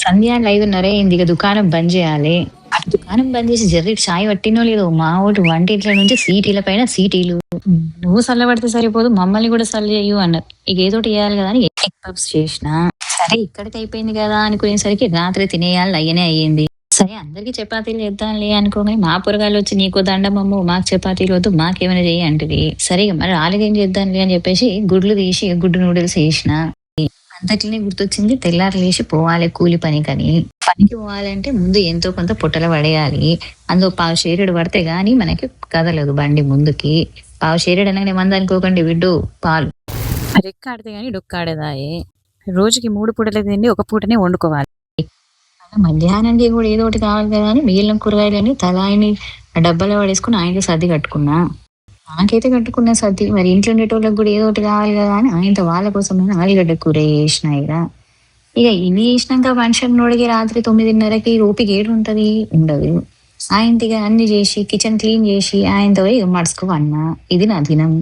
సంధ్యాన్లు 5:30 అయింది. ఇక దుకాణం బంద్ చేయాలి. అటు దుకాణం బంద్ చేసి జర్రికి చాయ్ పట్టినో లేదో మా వోడు వంటింట్ల నుంచి సీటీల పైన సీటీలు. నువ్వు సల్లబడితే సరిపోదు మమ్మల్ని కూడా సల్లి చెయ్యు అన్నారు. ఇక ఏదోటి చేయాలి కదా అని ఎగ్ పప్స్ చేసిన. సరే ఇక్కడికి అయిపోయింది కదా అనుకునేసరికి రాత్రి తినేయాలి అయ్యనే అయ్యింది. సరే అందరికి చపాతీలు చేద్దాంలే అనుకోగానే మా పొరగాళ్ళు వచ్చి నీకో దండమమ్ము మాకు చపాతీలు వద్దు మాకేమైనా చెయ్యి అంటది. సరే ఇక మరి ఆలుగేం చేద్దాంలే అని చెప్పేసి గుడ్లు తీసి గుడ్డు నూడిల్స్ వేసిన. అంతట్లనే గుర్తొచ్చింది తెల్లారు లేచి పోవాలి కూలి పనికని. పనికి పోవాలంటే ముందు ఎంతో కొంత పొట్టల పడేయాలి. అందులో పావు షేరుడు పడితే గాని మనకి కదలదు బండి ముందుకి. పావు షేరుడు అనగానే మంది అనుకోకండి బిడ్డు పాలు. రెక్కాడితే గాని డొక్కాడేదాయే. రోజుకి 3 పూటల తిండి ఒక పూటనే వండుకోవాలి. అలా మధ్యాహ్నానికి కూడా ఏదో ఒకటి కావాలి కదా అని మిగిలిన కూరగాయలని తలాయిని డబ్బాలో పడేసుకుని ఆయనతో సర్ది కట్టుకున్నా. నాకైతే కట్టుకున్న సర్ది మరి ఇంట్లో ఉండేటోళ్ళకి కూడా ఏదో ఒకటి కావాలి కదా అని ఆయనతో వాళ్ళ కోసం ఆలుగడ్డ కూర చేసిన. ఇక ఇవి చేసినాక ఫంక్షన్ నోడికి రాత్రి 9:30కి ఓపిక ఏడు ఉంటది ఉండదు. ఆయనతో ఇక అన్ని చేసి కిచెన్ క్లీన్ చేసి ఆయనతో ఇక మడుచుకు అన్నా. ఇది నా దినం.